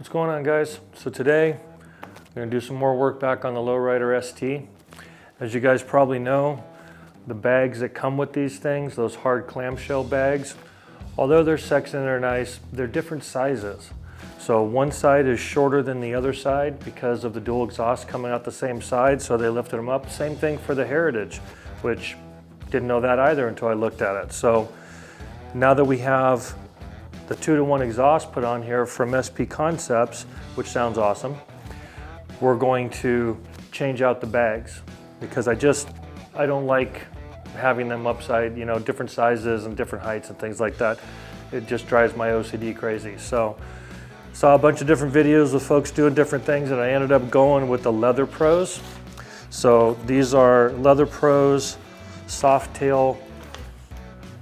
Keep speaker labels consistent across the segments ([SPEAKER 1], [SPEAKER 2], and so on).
[SPEAKER 1] What's going on, guys? So today I'm going to do some more work back on the Lowrider ST. As you guys probably know, the bags that come with these things, those hard clamshell bags, although they're sexy and they're nice, they're different sizes. So one side is shorter than the other side because of the dual exhaust coming out the same side, so they lifted them up. Same thing for the Heritage, which didn't know that either until I looked at it. So now that we have the 2-to-1 exhaust put on here from SP Concepts, which sounds awesome, we're going to change out the bags because I don't like having them upside, different sizes and different heights and things like that. It just drives my OCD crazy. So saw a bunch of different videos of folks doing different things, and I ended up going with the Leather Pros. So these are Leather Pros Softail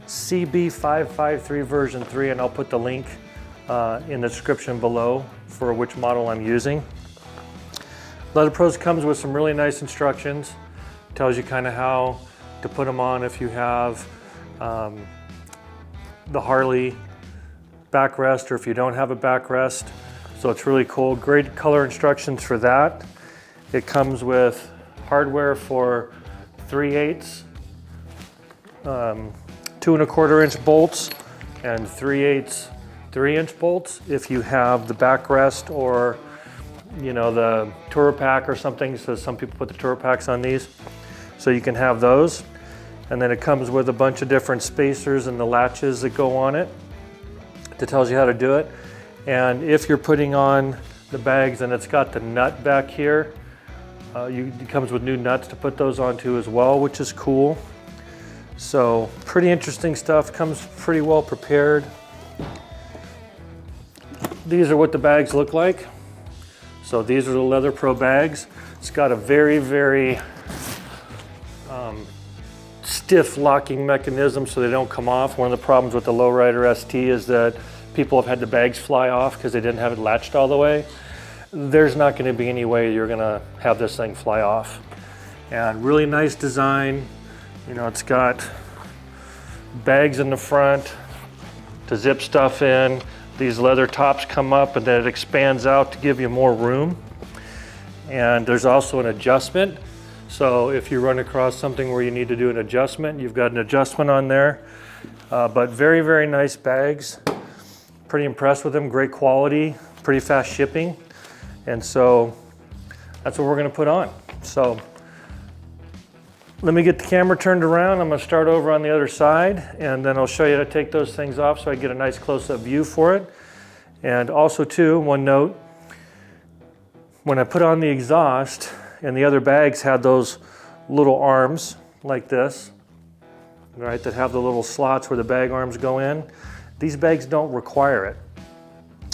[SPEAKER 1] CB553 version 3, and I'll put the link in the description below for which model I'm using. Leather Pros comes with some really nice instructions. Tells you kind of how to put them on if you have the Harley backrest or if you don't have a backrest. So it's really cool. Great color instructions for that. It comes with hardware for 3/8, 2¼ inch bolts and 3/8 3-inch bolts if you have the backrest or the tour pack or something. So some people put the tour packs on these, so you can have those. And then it comes with a bunch of different spacers and the latches that go on it that tells you how to do it. And if you're putting on the bags and it's got the nut back here, it comes with new nuts to put those onto as well, which is cool. So pretty interesting stuff, comes pretty well prepared. These are what the bags look like. So these are the Leather Pro bags. It's got a very, very stiff locking mechanism so they don't come off. One of the problems with the Lowrider ST is that people have had the bags fly off because they didn't have it latched all the way. There's not going to be any way you're going to have this thing fly off. And really nice design. It's got bags in the front to zip stuff in. These leather tops come up and then it expands out to give you more room. And there's also an adjustment. So if you run across something where you need to do an adjustment, you've got an adjustment on there. But very, very nice bags. Pretty impressed with them, great quality, pretty fast shipping. And so that's what we're gonna put on. So let me get the camera turned around. I'm gonna start over on the other side, and then I'll show you how to take those things off so I get a nice close-up view for it. And also too, one note, when I put on the exhaust, and the other bags had those little arms like this, right, that have the little slots where the bag arms go in. These bags don't require it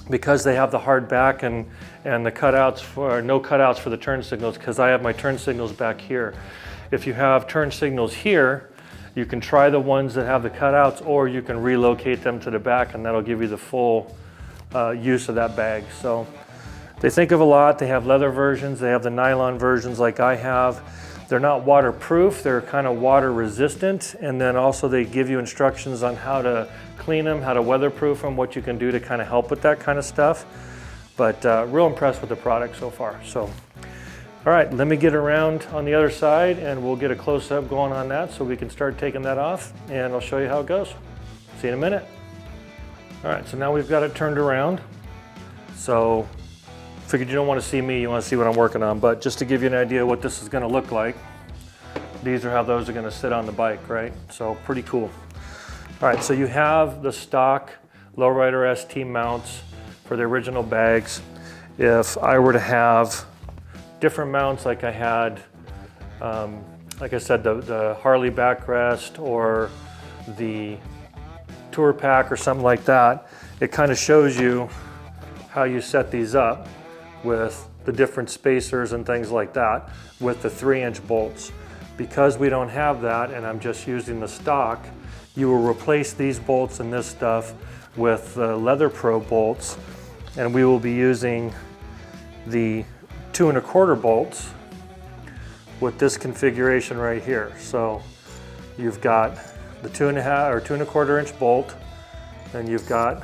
[SPEAKER 1] because they have the hard back and the cutouts for, no cutouts for the turn signals, because I have my turn signals back here. If you have turn signals here, you can try the ones that have the cutouts, or you can relocate them to the back, and that'll give you the full use of that bag. So they think of a lot. They have leather versions, they have the nylon versions like I have. They're not waterproof, they're kind of water resistant, and then also they give you instructions on how to clean them, how to weatherproof them, what you can do to kind of help with that kind of stuff. But real impressed with the product so far. So, all right, let me get around on the other side and we'll get a close-up going on that so we can start taking that off, and I'll show you how it goes. See you in a minute. All right, so now we've got it turned around. So figured you don't want to see me, you want to see what I'm working on, but just to give you an idea what this is going to look like, these are how those are going to sit on the bike, right? So pretty cool. All right, so you have the stock Lowrider ST mounts for the original bags. If I were to have different mounts like I had, like I said, the Harley backrest or the tour pack or something like that, it kind of shows you how you set these up with the different spacers and things like that with the 3-inch bolts. Because we don't have that and I'm just using the stock, you will replace these bolts and this stuff with the Leather Pro bolts, and we will be using the 2¼ bolts with this configuration right here. So you've got the 2.5 or 2¼ inch bolt, and you've got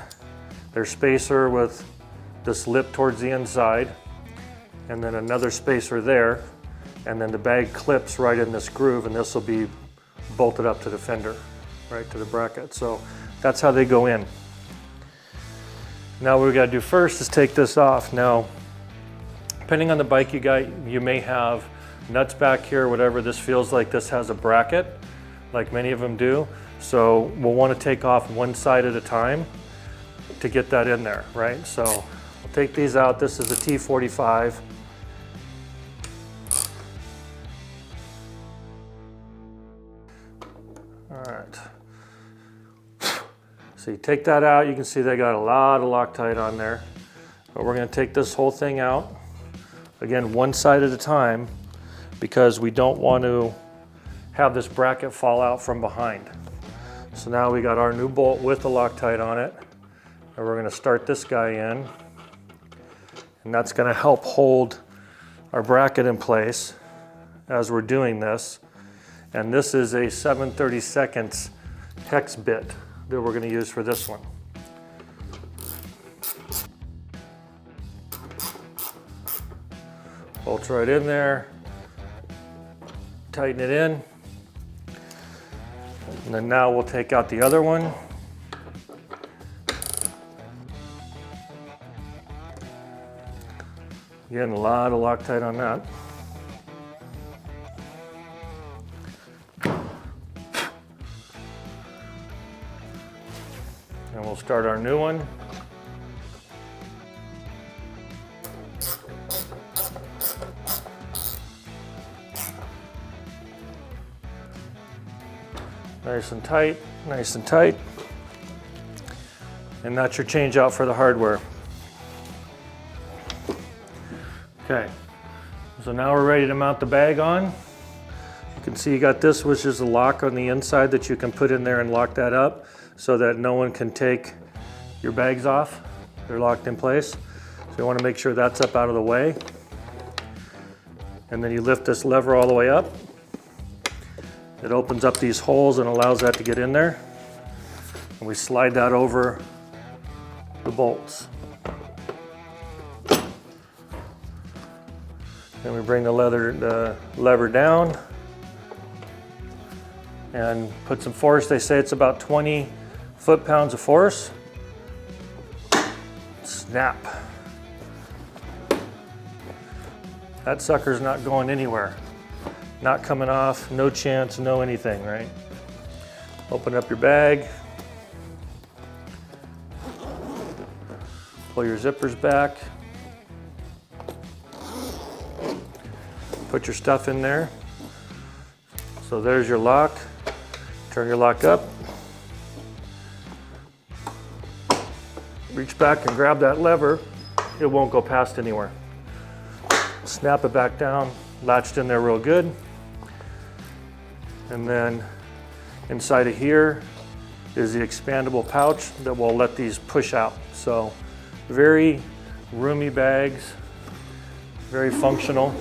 [SPEAKER 1] their spacer with this lip towards the inside, and then another spacer there, and then the bag clips right in this groove, and this will be bolted up to the fender, right to the bracket. So that's how they go in. Now what we gotta do first is take this off. Now, depending on the bike you got, you may have nuts back here, whatever. This feels like this has a bracket, like many of them do. So we'll want to take off one side at a time to get that in there, right? So we'll take these out. This is the T45. All right. So you take that out, you can see they got a lot of Loctite on there. But we're going to take this whole thing out. Again, one side at a time, because we don't want to have this bracket fall out from behind. So now we got our new bolt with the Loctite on it, and we're going to start this guy in, and that's going to help hold our bracket in place as we're doing this. And this is a 7/32 hex bit that we're going to use for this one. Bolts right in there, tighten it in, and then now we'll take out the other one. Again, a lot of Loctite on that. And we'll start our new one. Nice and tight, nice and tight. And that's your change out for the hardware. Okay, so now we're ready to mount the bag on. You can see you got this, which is a lock on the inside that you can put in there and lock that up so that no one can take your bags off. They're locked in place. So you want to make sure that's up out of the way. And then you lift this lever all the way up. It opens up these holes and allows that to get in there. And we slide that over the bolts. Then we bring the lever down and put some force. They say it's about 20 foot-pounds of force. Snap. That sucker's not going anywhere. Not coming off, no chance, no anything, right? Open up your bag. Pull your zippers back. Put your stuff in there. So there's your lock. Turn your lock up. Reach back and grab that lever. It won't go past anywhere. Snap it back down, latched in there real good. And then inside of here is the expandable pouch that will let these push out. So very roomy bags, very functional.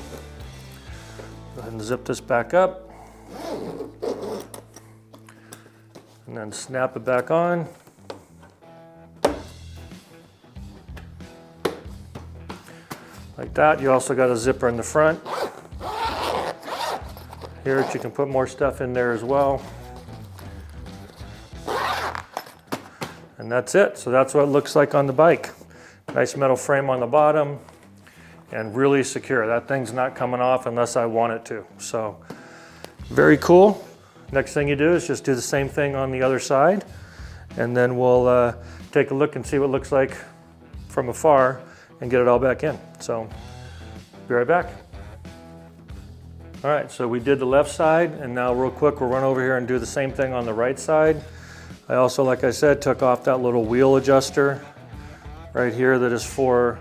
[SPEAKER 1] Go ahead and zip this back up. And then snap it back on. Like that. You also got a zipper in the front. Here you can put more stuff in there as well. And that's it. So that's what it looks like on the bike. Nice metal frame on the bottom and really secure. That thing's not coming off unless I want it to. So very cool. Next thing you do is just do the same thing on the other side, and then we'll take a look and see what it looks like from afar and get it all back in. So be right back. All right, so we did the left side, and now real quick we'll run over here and do the same thing on the right side. I also, like I said, took off that little wheel adjuster right here that is for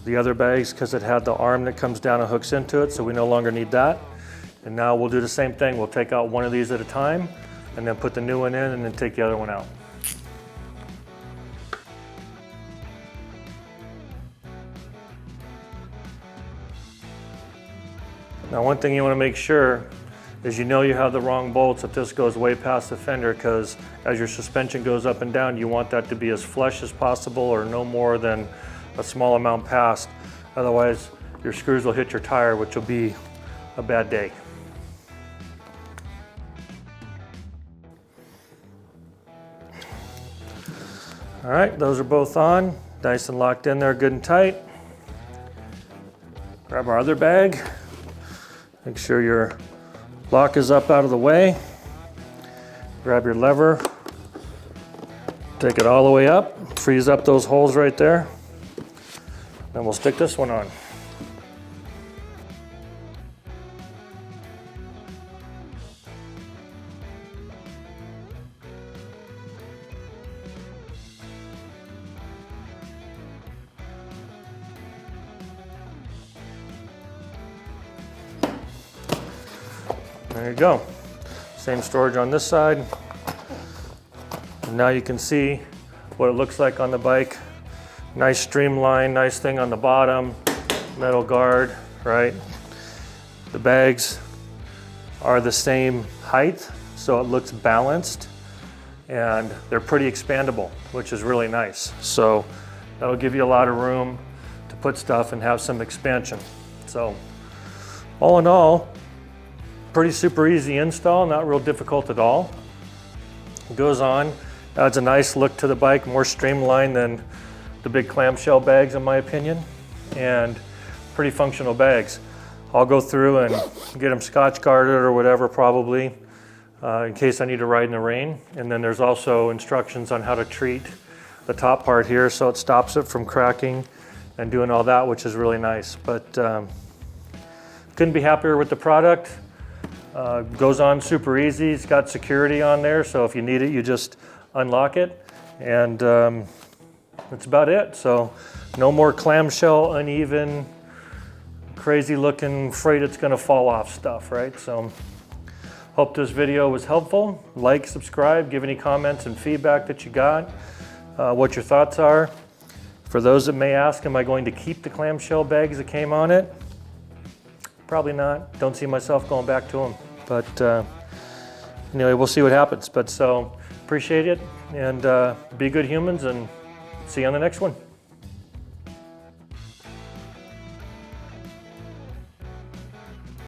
[SPEAKER 1] the other bags because it had the arm that comes down and hooks into it, so we no longer need that. And now we'll do the same thing. We'll take out one of these at a time and then put the new one in and then take the other one out. Now one thing you want to make sure is you know you have the wrong bolts if this goes way past the fender, because as your suspension goes up and down you want that to be as flush as possible or no more than a small amount past. Otherwise, your screws will hit your tire, which will be a bad day. All right, those are both on, nice and locked in there, good and tight. Grab our other bag. Make sure your lock is up out of the way. Grab your lever, take it all the way up, freeze up those holes right there. Then we'll stick this one on. There you go. Same storage on this side. And now you can see what it looks like on the bike. Nice streamline, nice thing on the bottom, metal guard, right? The bags are the same height, so it looks balanced, and they're pretty expandable, which is really nice. So that'll give you a lot of room to put stuff and have some expansion. So all in all, pretty super easy install, not real difficult at all. It goes on, adds a nice look to the bike, more streamlined than the big clamshell bags in my opinion, and pretty functional bags. I'll go through and get them scotch guarded or whatever probably in case I need to ride in the rain. And then there's also instructions on how to treat the top part here so it stops it from cracking and doing all that, which is really nice. But couldn't be happier with the product. Goes on super easy. It's got security on there, so if you need it, you just unlock it, and that's about it. So no more clamshell, uneven, crazy looking, afraid it's gonna fall off stuff, right? So hope this video was helpful. Like, subscribe, give any comments and feedback that you got, what your thoughts are. For those that may ask, am I going to keep the clamshell bags that came on it? Probably not. Don't see myself going back to them. But anyway, we'll see what happens. But so appreciate it, and be good humans, and see you on the next one.